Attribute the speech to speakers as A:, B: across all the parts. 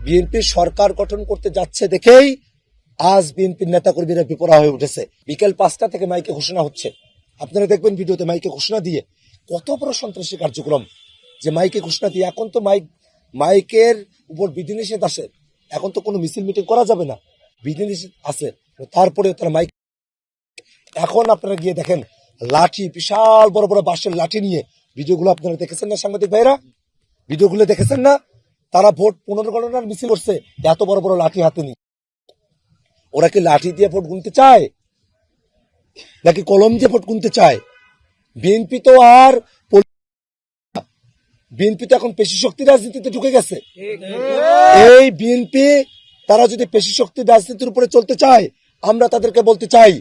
A: BNP সরকার গঠন করতে যাচ্ছে দেখেই আজ বিএনপির নেতাকর্মীরা বিপরা হয়ে উঠেছে। বিকেল 5টা থেকে মাইকে ঘোষণা হচ্ছে, আপনারা দেখবেন ভিডিওতে মাইকে ঘোষণা দিয়ে কত বড় সন্ত্রাসী কার্যক্রম, যে মাইকে ঘোষণা দিয়ে এখন তো মাইকের উপর বিধিনিষেধ আছে, এখন তো কোনো মিছিল মিটিং করা যাবে না, বিধিনিষেধ আছে, তারপরে তারা মাইক। এখন আপনারা গিয়ে দেখেন লাঠি, বিশাল বড় বড় বাঁশের লাঠি নিয়ে, ভিডিওগুলো আপনারা দেখেছেন না সাংবাদিক ভাইরা, ভিডিওগুলো দেখেছেন না, তারা ভোট পুনর্গণনার মিছিল করছে এত বড় বড় লাঠি হাতে নিয়ে। ওরা কি লাঠি দিয়ে ভোট গুনতে চায় নাকি কলম দিয়ে ভোট গুনতে চায়? বিএনপি তো এখন পেশি শক্তির রাজনীতিতে ঢুকে গেছে। এই বিএনপি তারা যদি পেশি শক্তির রাজনীতির উপরে চলতে চায়, আমরা তাদেরকে বলতে চাই,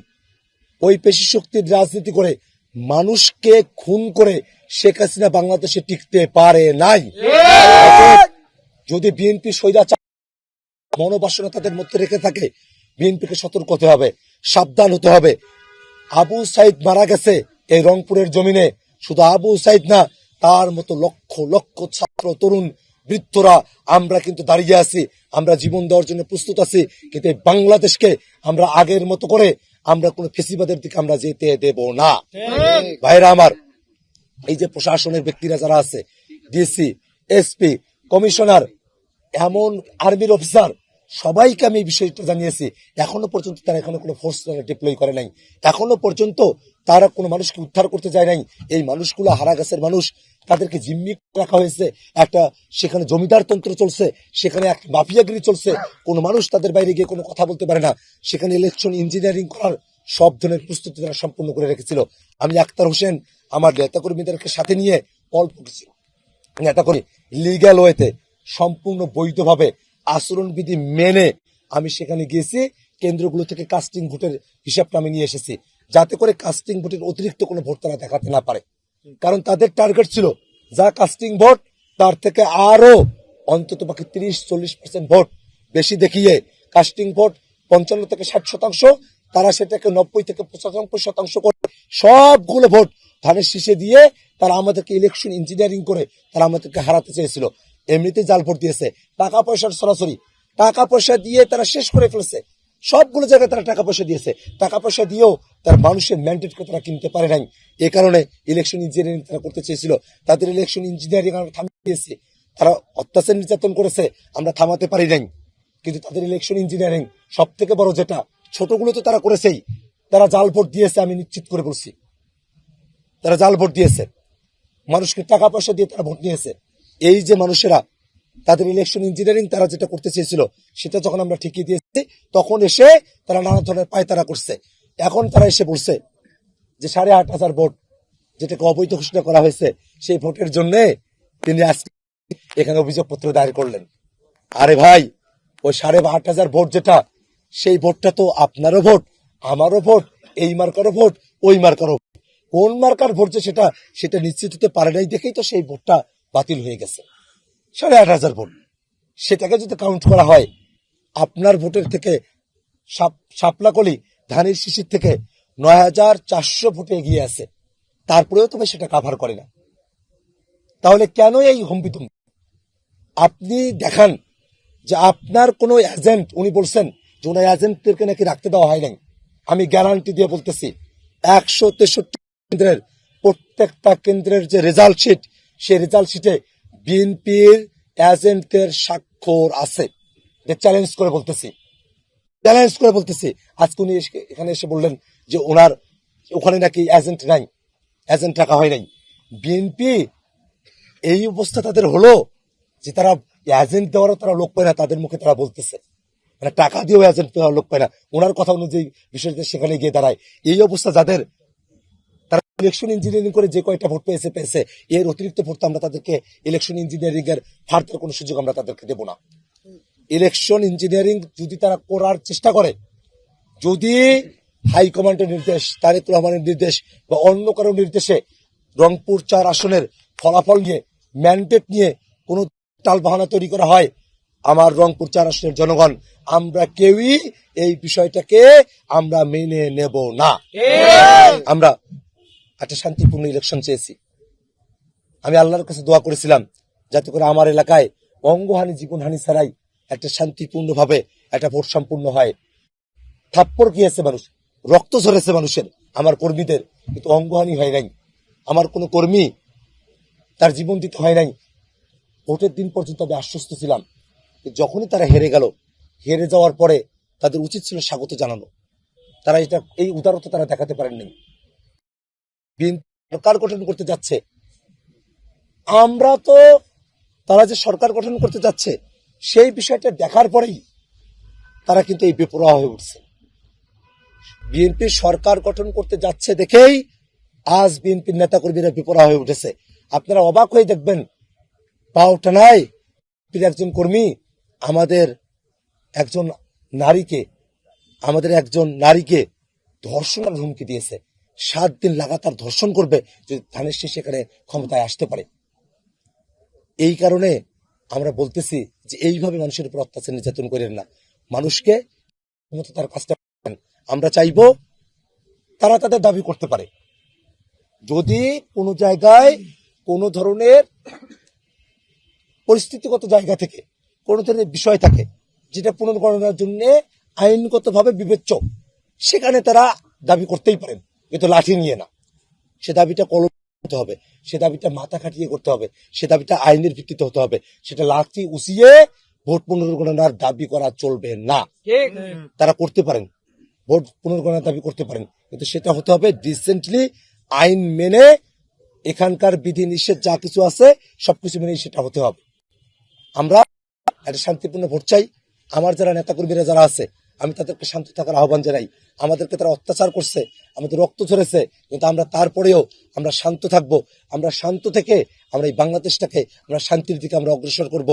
A: ওই পেশি শক্তির রাজনীতি করে মানুষকে খুন করে শেখ হাসিনা বাংলাদেশে টিকতে পারে নাই। যদি বিএনপি স্বৈরাচার মনোবাসনা তাদের মধ্যে রেখে থাকে, বিএনপিকে সতর্ক হতে হবে, সাবধান হতে হবে। আবু সাইদ মারা গেছে এই রংপুরের জমিনে, শুধু আবু সাইদ না, তার মতো লক্ষ লক্ষ ছাত্র, তরুণ, বৃদ্ধরা আমরা কিন্তু দাঁড়িয়ে আছি, আমরা জীবন দেওয়ার জন্য প্রস্তুত আছি, কিন্তু বাংলাদেশকে আমরা আগের মতো করে আমরা কোন ফেসিবাদের দিকে আমরা যেতে দেব না। ভাইরা আমার, এই যে প্রশাসনের ব্যক্তিরা যারা আছে, ডিসি, এসপি, কমিশনার, এমন আর্মির অফিসার, সবাইকে আমি এই বিষয়টা জানিয়েছি। এখনো পর্যন্ত তারা কোনো ফোর্স ডিপ্লয় করে নাই, এখনো পর্যন্ত তারা কোনো মানুষকে উদ্ধার করতে যায় নাই। এই মানুষগুলো হারা গাছের মানুষ, তাদেরকে জিম্মি রাখা হয়েছে, একটা সেখানে জমিদার তন্ত্র চলছে, সেখানে একটা মাফিয়াগিরি চলছে, কোনো মানুষ তাদের বাইরে গিয়ে কোনো কথা বলতে পারে না। সেখানে ইলেকশন ইঞ্জিনিয়ারিং করার সব ধরনের প্রস্তুতি তারা সম্পূর্ণ করে রেখেছিল। আমি আক্তার হোসেন আমার নেতাকর্মীদেরকে সাথে নিয়ে অল্প কিছু নেতাকর্মী লিগ্যাল ওয়েতে সম্পূর্ণ বৈধভাবে আচরণবিধি মেনে আমি সেখানে গিয়েছি। কেন্দ্রগুলো থেকে কাস্টিং ভোটের হিসাবটা আমি নিয়ে এসেছি, যাতে করে কাস্টিং ভোটের অতিরিক্ত কোনো ভোট তারা দেখাতে না পারে। কারণ তাদের টার্গেট ছিল যা কাস্টিং ভোট তার থেকে আরো অন্তত বাকি 30-40% ভোট বেশি দেখিয়ে কাস্টিং ভোট 55 থেকে 60%, তারা সেটাকে 90 থেকে 95% করে সবগুলো ভোট ধানের শীষে দিয়ে তারা আমাদেরকে ইলেকশন ইঞ্জিনিয়ারিং করে তারা আমাদেরকে হারাতে চেয়েছিল। এমনিতে জাল ভোট দিয়েছে, টাকা পয়সার সরাসরি টাকা পয়সা দিয়ে তারা শেষ করে ফেলেছে। সবগুলো জায়গায় তারা টাকা পয়সা দিয়েছে, টাকা পয়সা দিয়েও তার মানুষের ম্যান্ডেটকে তারা কিনতে পারে নাই। এই কারণে ইলেকশন ইঞ্জিনিয়ারিং তারা করতে চেয়েছিল, তাদের ইলেকশন ইঞ্জিনিয়ারিং আমরা থামিয়ে দিয়েছি। তারা অত্যাচার নির্যাতন করেছে, আমরা থামাতে পারি নাই, কিন্তু তাদের ইলেকশন ইঞ্জিনিয়ারিং সব থেকে বড় যেটা, ছোটগুলো তো তারা করেছেই, তারা জাল ভোট দিয়েছে। আমি নিশ্চিত করে বলছি, তারা জাল ভোট দিয়েছে, মানুষকে টাকা পয়সা দিয়ে তারা ভোট নিয়েছে। এই যে মানুষেরা তাদের ইলেকশন ইঞ্জিনিয়ারিং তারা যেটা করতে চেয়েছিল, সেটা যখন আমরা ঠিকই দিয়েছি, তখন এসে তারা নানা ধরনের পায়তারা করছে। এখন তারা এসে বলছে যে 8,500 ভোট যেটাকে অবৈধ ঘোষণা করা হয়েছে, সেই ভোটের জন্য তিনি আজকে এখানে অভিযোগপত্র দায়ের করলেন। আরে ভাই, ওই 8,500 ভোট যেটা, সেই ভোটটা তো আপনারও ভোট, আমারও ভোট, এই মার্কারও ভোট, ওই মার্কারও ভোট। কোন মার্কার ভোট যে সেটা নিশ্চিত হতে পারে নাই দেখেই তো সেই ভোটটা বাতিল হয়ে গেছে। 8,500 ভোট, সেটাকে যদি কাউন্ট করা হয়, আপনার ভোটের থেকে শাপলাকলি ধানের শিশির থেকে 9,400 ভোটে এগিয়ে আছে, তারপরেও তবে সেটা কাভার করে না। তাহলে কেন এই হম্বিতম্বি? আপনি দেখান যে আপনার কোনো এজেন্ট, উনি বলছেন যে ওনার এজেন্টদেরকে নাকি রাখতে দেওয়া হয় নাই। আমি গ্যারান্টি দিয়ে বলতেছি, 163 কেন্দ্রের প্রত্যেকটা কেন্দ্রের যে রেজাল্ট শিট, সেই রেজাল্ট শিটে বিএনপির এজেন্টদের স্বাক্ষর আছে। চ্যালেঞ্জ করে বলতেছি, আজকে উনি এখানে এসে বললেন যে ওখানে নাকি এজেন্ট নাই, এজেন্ট রাখা হয় নাই। বিএনপি এই অবস্থা তাদের হলো যে তারা এজেন্ট দেওয়ার তারা লোক পায় না, তাদের মুখে তারা বলতেছে, মানে টাকা দিয়েও এজেন্ট দেওয়ার লোক পায় না। ওনার কথা অনুযায়ী বিষয়টা সেখানে গিয়ে দাঁড়ায়। এই অবস্থা যাদের, তারা ইলেকশন ইঞ্জিনিয়ারিং করে যে কয়টা ভোট পেয়েছে, এর অতিরিক্ত ভোট আমরা তাদেরকে ইলেকশন ইঞ্জিনিয়ারিং এর ফার্দার কোনো সুযোগ আমরা তাদেরকে দেব না। ইলেকশন ইঞ্জিনিয়ারিং যদি তারা করার চেষ্টা করে, যদি হাইকমান্ডের নির্দেশ, তারেক রহমানের নির্দেশ বা অন্য কারো নির্দেশে রংপুর 4 আসনের ফলাফল নিয়ে, ম্যান্ডেট নিয়ে কোন টালবাহানা তৈরি করা হয়, আমার রংপুর 4 আসনের জনগণ আমরা কেউই এই বিষয়টাকে আমরা মেনে নেব না। আমরা একটা শান্তিপূর্ণ ইলেকশন চেয়েছি। আমি আল্লাহর কাছে দোয়া করেছিলাম যাতে করে আমার এলাকায় অঙ্গহানি, জীবনহানি ছাড়াই একটা শান্তিপূর্ণভাবে একটা ভোট সম্পূর্ণ হয়। থাপ্পড় খেয়েছে মানুষ, রক্ত ঝরেছে মানুষের, আমার কর্মীদের, কিন্তু অঙ্গহানি হয় নাই। আমার কোনো কর্মী তার জীবন দিতে হয় নাই। ভোটের দিন পর্যন্ত আমি আশ্বস্ত ছিলাম। যখনই তারা হেরে গেল, হেরে যাওয়ার পরে তাদের উচিত ছিল স্বাগত জানানো। তারা এই উদারতা তারা দেখাতে পারেননি। বিএনপি সরকার গঠন করতে যাচ্ছে, আমরা তো তারা যে সরকার গঠন করতে যাচ্ছে সেই বিষয়টা দেখার পরেই তারা কিন্তু এই বেপরোয়া হয়ে উঠছে। বিএনপি সরকার গঠন করতে যাচ্ছে দেখেই আজ বিএনপির নেতাকর্মীরা বেপরোয়া হয়ে উঠেছে। আপনারা অবাক হয়ে দেখবেন, পাওটা নাই একজন কর্মী আমাদের একজন নারীকে ধর্ষণের হুমকি দিয়েছে। 7 দিন লাগাতার ধর্ষণ করবে যদি ধানের শীষ এখানে ক্ষমতায় আসতে পারে। এই কারণে আমরা বলতেছি যে এইভাবে মানুষের উপর অত্যাচার নির্যাতন করেন না, মানুষকে তার কাজটা করেন। আমরা চাইবো তারা তাদের দাবি করতে পারে। যদি কোনো জায়গায় কোনো ধরনের পরিস্থিতিগত জায়গা থেকে কোনো ধরনের বিষয় থাকে যেটা পুনর্গণনার জন্য আইনগতভাবে বিবেচ্য, সেখানে তারা দাবি করতেই পারেন, কিন্তু লাঠি নিয়ে না। সে দাবিটা কলম করতে হবে, সে দাবিটা মাথা খাটিয়ে করতে হবে, সে দাবিটা আইনের ভিত্তিতে হতে হবে। সেটা লাঠি উঁচিয়ে ভোট পুনর্গণনার দাবি করা চলবে না। তারা করতে পারেন, ভোট পুনর্গণনার দাবি করতে পারেন, কিন্তু সেটা হতে হবে ডিসেন্টলি, আইন মেনে, এখানকার বিধি নিষেধ যা কিছু আছে সবকিছু মেনে সেটা হতে হবে। আমরা একটা শান্তিপূর্ণ ভোট চাই। আমার যারা নেতাকর্মীরা যারা আছে, আমি তাদেরকে শান্ত থাকার আহ্বান জানাই। আমাদেরকে তারা অত্যাচার করছে, আমাদের রক্ত ঝরেছে, কিন্তু আমরা তারপরেও আমরা শান্ত থাকবো। আমরা শান্ত থেকে আমরা এই বাংলাদেশটাকে আমরা শান্তির দিকে আমরা অগ্রসর করব।